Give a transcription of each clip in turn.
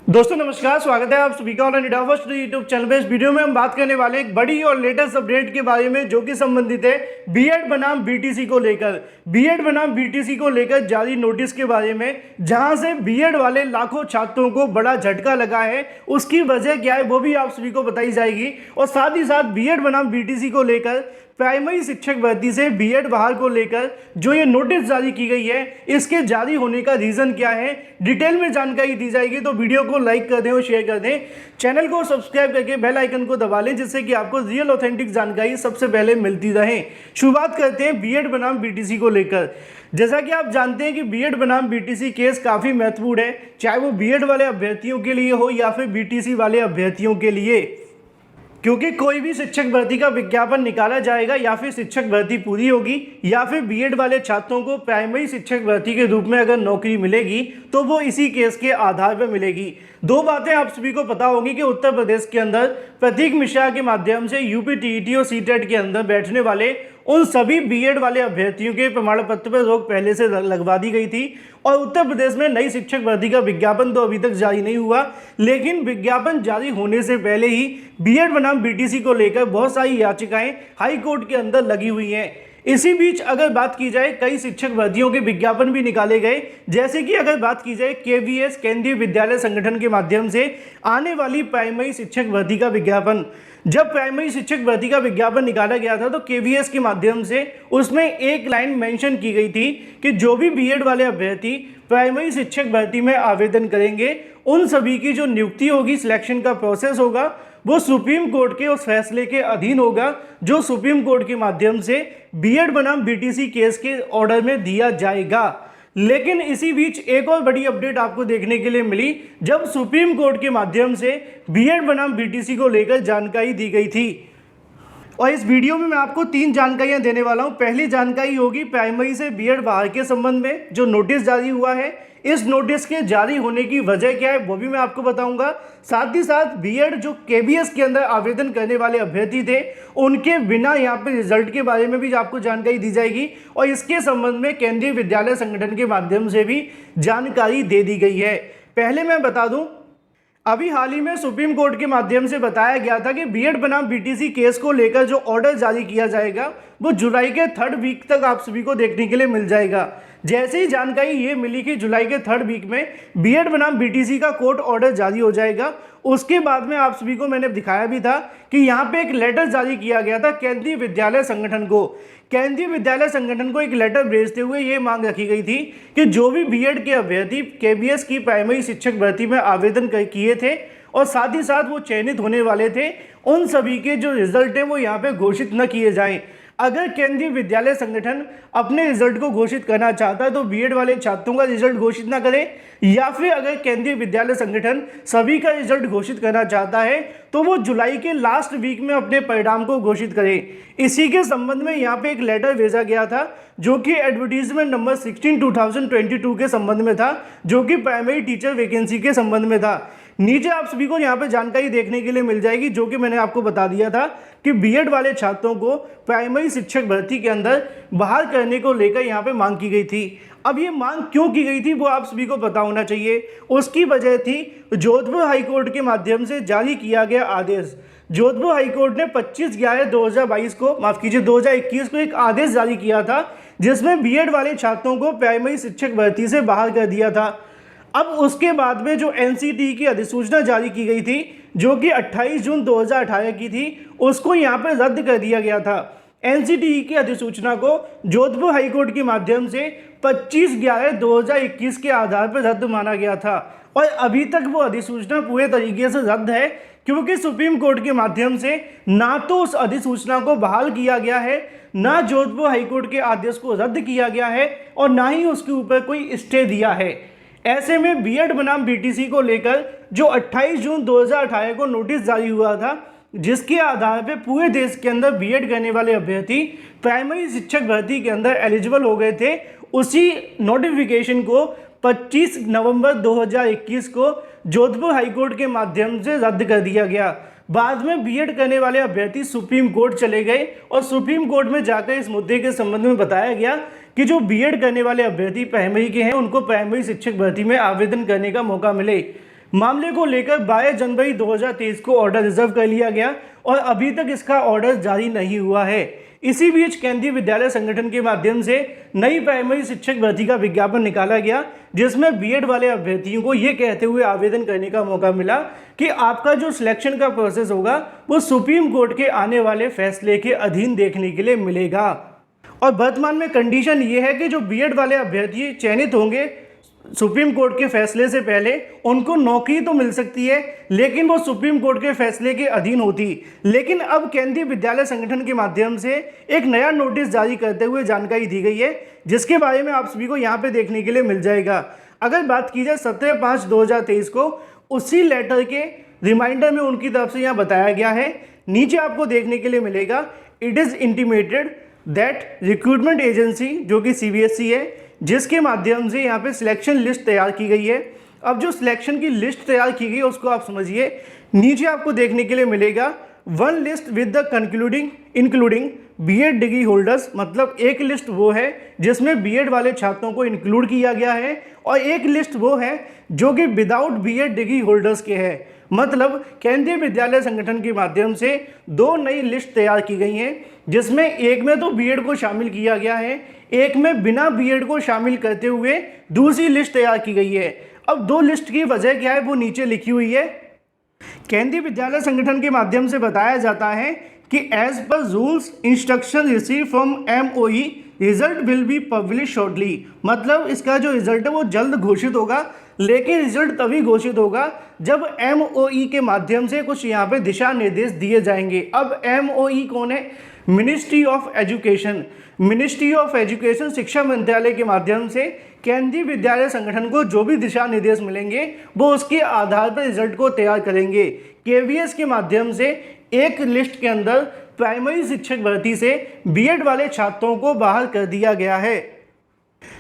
दोस्तों नमस्कार, स्वागत है आप सभी का ऑन फर्स्ट यूट्यूब चैनल पे। इस वीडियो में हम बात करने वाले एक बड़ी और लेटेस्ट अपडेट के बारे में जो कि संबंधित है बीएड बनाम बीटीसी को लेकर। बीएड बनाम बीटीसी को लेकर जारी नोटिस के बारे में, जहां से बीएड वाले लाखों छात्रों को बड़ा झटका लगा है, उसकी वजह क्या है वो भी आप सभी को बताई जाएगी। और साथ ही साथ बीएड बनाम बीटीसी को लेकर प्राइमरी शिक्षक भर्ती से बीएड बहाल को लेकर जो ये नोटिस जारी की गई है, इसके जारी होने का रीजन क्या है, डिटेल में जानकारी दी जाएगी। तो वीडियो को लाइक कर दें और शेयर कर दें, चैनल को सब्सक्राइब करके बेल आइकन को दबा लें, जिससे कि आपको रियल ऑथेंटिक जानकारी सबसे पहले मिलती रहे। शुरुआत करते हैं बीएड बनाम बीटीसी को लेकर। जैसा कि आप जानते हैं कि बीएड बनाम बीटीसी केस काफ़ी महत्वपूर्ण है, चाहे वो बीएड वाले अभ्यर्थियों के लिए हो या फिर बीटीसी वाले अभ्यर्थियों के लिए, क्योंकि कोई भी शिक्षक भर्ती का विज्ञापन निकाला जाएगा या फिर शिक्षक भर्ती पूरी होगी या फिर बीएड वाले छात्रों को प्राइमरी शिक्षक भर्ती के रूप में अगर नौकरी मिलेगी तो वो इसी केस के आधार पर मिलेगी। दो बातें आप सभी को पता होगी कि उत्तर प्रदेश के अंदर प्रतीक मिश्रा के माध्यम से यूपी टीईटी और सीटेट के अंदर बैठने वाले उन सभी बीएड वाले अभ्यर्थियों के प्रमाण पत्र पर रोक पहले से लगवा दी गई थी। और उत्तर प्रदेश में नई शिक्षक भर्ती का विज्ञापन तो अभी तक जारी नहीं हुआ, लेकिन विज्ञापन जारी होने से पहले ही बीएड बनाम बीटीसी को लेकर बहुत सारी याचिकाएं हाई कोर्ट के अंदर लगी हुई हैं। इसी बीच अगर बात की जाए, कई शिक्षक भर्तियों के विज्ञापन भी निकाले गए, जैसे कि अगर बात की जाए केवीएस केंद्रीय विद्यालय संगठन के माध्यम से आने वाली प्राइमरी शिक्षक भर्ती का विज्ञापन। जब प्राइमरी शिक्षक भर्ती का विज्ञापन निकाला गया था तो केवीएस के माध्यम से उसमें एक लाइन मेंशन की गई थी कि जो भी बीएड वाले अभ्यर्थी प्राइमरी शिक्षक भर्ती में आवेदन करेंगे, उन सभी की जो नियुक्ति होगी, सिलेक्शन का प्रोसेस होगा, वो सुप्रीम कोर्ट के उस फैसले के अधीन होगा जो सुप्रीम कोर्ट के माध्यम से बीएड बनाम बीटीसी केस के ऑर्डर में दिया जाएगा। लेकिन इसी बीच एक और बड़ी अपडेट आपको देखने के लिए मिली, जब सुप्रीम कोर्ट के माध्यम से बीएड बनाम बीटीसी को लेकर जानकारी दी गई थी। और इस वीडियो में मैं आपको 3 जानकारियां देने वाला हूं। पहली जानकारी होगी प्राइमरी से बीएड बहाल के संबंध में जो नोटिस जारी हुआ है, इस नोटिस के जारी होने की वजह क्या है वो भी मैं आपको बताऊंगा। साथ ही साथ बीएड जो केबीएस के अंदर आवेदन करने वाले अभ्यर्थी थे, उनके बिना यहाँ पे रिजल्ट के बारे में भी आपको जानकारी दी जाएगी। और इसके संबंध में केंद्रीय विद्यालय संगठन के माध्यम से भी जानकारी दे दी गई है। पहले मैं बता दूं, अभी हाल ही में सुप्रीम कोर्ट के माध्यम से बताया गया था कि बीएड बनाम बीटीसी केस को लेकर जो ऑर्डर जारी किया जाएगा वो जुलाई के 3rd वीक तक आप सभी को देखने के लिए मिल जाएगा। जैसे ही जानकारी ये मिली कि जुलाई के 3rd वीक में बीएड बनाम बीटीसी का कोर्ट ऑर्डर जारी हो जाएगा, उसके बाद में आप सभी को मैंने दिखाया भी था कि यहाँ पे एक लेटर जारी किया गया था केंद्रीय विद्यालय संगठन को। केंद्रीय विद्यालय संगठन को एक लेटर भेजते हुए ये मांग रखी गई थी कि जो भी बीएड के अभ्यर्थी केबीएस की प्राइमरी शिक्षक भर्ती में आवेदन किए थे और साथ ही साथ वो चयनित होने वाले थे, उन सभी के जो रिजल्ट है वो यहाँ पे घोषित न किए जाएं। अगर केंद्रीय विद्यालय संगठन अपने रिजल्ट को घोषित करना चाहता है तो बीएड वाले छात्रों का रिजल्ट घोषित ना करे, या फिर अगर केंद्रीय विद्यालय संगठन सभी का रिजल्ट घोषित करना चाहता है तो वो जुलाई के लास्ट वीक में अपने परिणाम को घोषित करे। इसी के संबंध में यहाँ पे एक लेटर भेजा गया था जो कि एडवर्टीजमेंट नंबर 16/2022 के संबंध में था, जो कि प्राइमरी टीचर वैकेंसी के संबंध में था। नीचे आप सभी को यहाँ पे जानकारी देखने के लिए मिल जाएगी, जो कि मैंने आपको बता दिया था कि बीएड वाले छात्रों को प्राइमरी शिक्षक भर्ती के अंदर बहाल करने को लेकर यहाँ पे मांग की गई थी। अब ये मांग क्यों की गई थी वो आप सभी को पता होना चाहिए। उसकी वजह थी जोधपुर हाईकोर्ट के माध्यम से जारी किया गया आदेश। जोधपुर हाईकोर्ट ने 25/11/2022 को, माफ कीजिए 2021 को एक आदेश जारी किया था, जिसमें बीएड वाले छात्रों को प्राइमरी शिक्षक भर्ती से बहाल कर दिया था। अब उसके बाद में जो एनसीटी की अधिसूचना जारी की गई थी, जो कि 28 जून 2018 की थी, उसको यहाँ पे रद्द कर दिया गया था। एनसीटी की अधिसूचना को जोधपुर हाईकोर्ट के माध्यम से 25/11/2021 के आधार पर रद्द माना गया था। और अभी तक वो अधिसूचना पूरे तरीके से रद्द है, क्योंकि सुप्रीम कोर्ट के माध्यम से ना तो उस अधिसूचना को बहाल किया गया है, ना जोधपुर हाईकोर्ट के आदेश को रद्द किया गया है, और ना ही उसके ऊपर कोई स्टे दिया है। ऐसे में बीएड बनाम बीटीसी को लेकर जो 28 जून 2018 को नोटिस जारी हुआ था, जिसके आधार पर पूरे देश के अंदर बीएड करने वाले अभ्यर्थी प्राइमरी शिक्षक भर्ती के अंदर एलिजिबल हो गए थे, उसी नोटिफिकेशन को 25 नवंबर 2021 को जोधपुर हाईकोर्ट के माध्यम से रद्द कर दिया गया। बाद में बीएड करने वाले अभ्यर्थी सुप्रीम कोर्ट चले गए और सुप्रीम कोर्ट में जाकर इस मुद्दे के संबंध में बताया गया कि जो बीएड करने वाले अभ्यर्थी प्राइमरी के हैं उनको प्राइमरी शिक्षक भर्ती में आवेदन करने का मौका मिले। मामले को लेकर 22 जनवरी 2023 को ऑर्डर रिजर्व कर लिया गया और अभी तक इसका ऑर्डर जारी नहीं हुआ है। इसी बीच केंद्रीय विद्यालय संगठन के माध्यम से नई प्राइमरी शिक्षक भर्ती का विज्ञापन निकाला गया, जिसमें बीएड वाले अभ्यर्थियों को ये कहते हुए आवेदन करने का मौका मिला कि आपका जो सिलेक्शन का प्रोसेस होगा वो सुप्रीम कोर्ट के आने वाले फैसले के अधीन देखने के लिए मिलेगा। और वर्तमान में कंडीशन ये है कि जो बीएड वाले अभ्यर्थी चयनित होंगे सुप्रीम कोर्ट के फैसले से पहले, उनको नौकरी तो मिल सकती है लेकिन वो सुप्रीम कोर्ट के फैसले के अधीन होती। लेकिन अब केंद्रीय विद्यालय संगठन के माध्यम से एक नया नोटिस जारी करते हुए जानकारी दी गई है, जिसके बारे में आप सभी को यहाँ पे देखने के लिए मिल जाएगा। अगर बात की जाए 17/5/2023 को, उसी लेटर के रिमाइंडर में उनकी तरफ से यहाँ बताया गया है, नीचे आपको देखने के लिए मिलेगा, it is intimated that recruitment agency, जो कि सीबीएसई है, जिसके माध्यम से यहाँ पे सिलेक्शन लिस्ट तैयार की गई है। अब जो सिलेक्शन की लिस्ट तैयार की गई है उसको आप समझिए, नीचे आपको देखने के लिए मिलेगा one list with the including BEd degree holders, मतलब एक लिस्ट वो है जिसमें बीएड वाले छात्रों को इंक्लूड किया गया है और एक लिस्ट वो है जो कि विदाउट बीएड डिग्री होल्डर्स के है। मतलब केंद्रीय विद्यालय संगठन के माध्यम से दो नई लिस्ट तैयार की गई हैं, जिसमें एक में तो बीएड को शामिल किया गया है, एक में बिना बीएड को शामिल करते हुए दूसरी लिस्ट तैयार की गई है। अब दो लिस्ट की वजह क्या है वो नीचे लिखी हुई है। केंद्रीय विद्यालय संगठन के माध्यम से बताया जाता है कि as per rules instruction receive from MOE result will be publish shortly, मतलब इसका जो रिजल्ट है वो जल्द घोषित होगा, लेकिन रिजल्ट तभी घोषित होगा जब एमओई के माध्यम से कुछ यहाँ पे दिशा निर्देश दिए जाएंगे। अब एमओई कौन है? Ministry of education. Ministry of education शिक्षा मंत्रालय के माध्यम से केंद्रीय विद्यालय संगठन को जो भी दिशा निर्देश मिलेंगे वो उसके आधार पर रिजल्ट को तैयार करेंगे। केवीएस के माध्यम से एक लिस्ट के अंदर प्राइमरी शिक्षक भर्ती से बीएड वाले छात्रों को बाहर कर दिया गया है,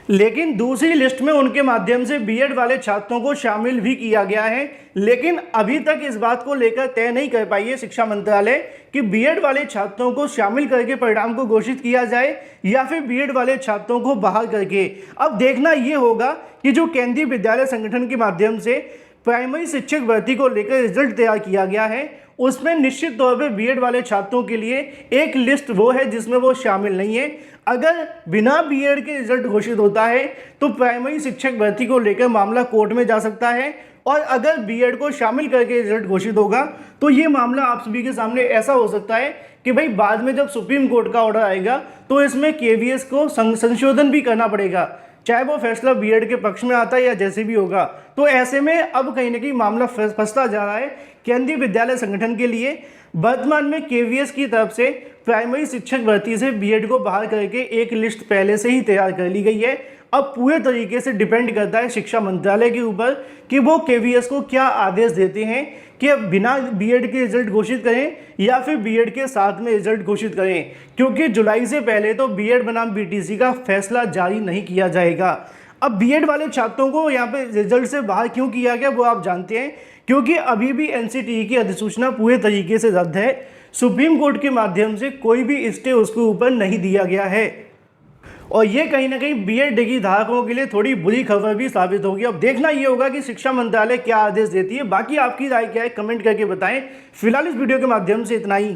लेकिन दूसरी लिस्ट में उनके माध्यम से बीएड वाले छात्रों को शामिल भी किया गया है। लेकिन अभी तक इस बात को लेकर तय नहीं कर पाई है शिक्षा मंत्रालय कि बीएड वाले छात्रों को शामिल करके परिणाम को घोषित किया जाए या फिर बीएड वाले छात्रों को बाहर करके। अब देखना ये होगा कि जो केंद्रीय विद्यालय संगठन के माध्यम से प्राइमरी शिक्षक भर्ती को लेकर रिजल्ट तैयार किया गया है, उसमें निश्चित तौर पे बीएड वाले छात्रों के लिए एक लिस्ट वो है जिसमें वो शामिल नहीं है। अगर बिना बीएड के रिजल्ट घोषित होता है तो प्राइमरी शिक्षक भर्ती को लेकर मामला कोर्ट में जा सकता है, और अगर बीएड को शामिल करके रिजल्ट घोषित होगा तो ये मामला आप सभी के सामने ऐसा हो सकता है कि भाई बाद में जब सुप्रीम कोर्ट का ऑर्डर आएगा तो इसमें केवीएस को संशोधन भी करना पड़ेगा, चाहे वो फैसला बीएड के पक्ष में आता है या जैसे भी होगा। तो ऐसे में अब कहीं ना कहीं मामला फंसता जा रहा है केंद्रीय विद्यालय संगठन के लिए। वर्तमान में केवीएस की तरफ से प्राइमरी शिक्षक भर्ती से बीएड को बाहर करके एक लिस्ट पहले से ही तैयार कर ली गई है। अब पूरे तरीके से डिपेंड करता है शिक्षा मंत्रालय के ऊपर कि वो केवीएस को क्या आदेश देते हैं कि बिना बीएड के रिजल्ट घोषित करें या फिर बीएड के साथ में रिजल्ट घोषित करें, क्योंकि जुलाई से पहले तो बीएड बनाम बीटीसी का फैसला जारी नहीं किया जाएगा। अब बीएड वाले छात्रों को यहाँ पे रिजल्ट से बाहर क्यों किया गया वो आप जानते हैं, क्योंकि अभी भी एनसीटीई की अधिसूचना पूरे तरीके से रद्द है। सुप्रीम कोर्ट के माध्यम से कोई भी स्टे उसके ऊपर नहीं दिया गया है, और ये कहीं ना कहीं बीएड डिग्री धारकों के लिए थोड़ी बुरी खबर भी साबित होगी। अब देखना ये होगा कि शिक्षा मंत्रालय क्या आदेश देती है। बाकी आपकी राय क्या है, कमेंट करके बताएं। फिलहाल इस वीडियो के माध्यम से इतना ही।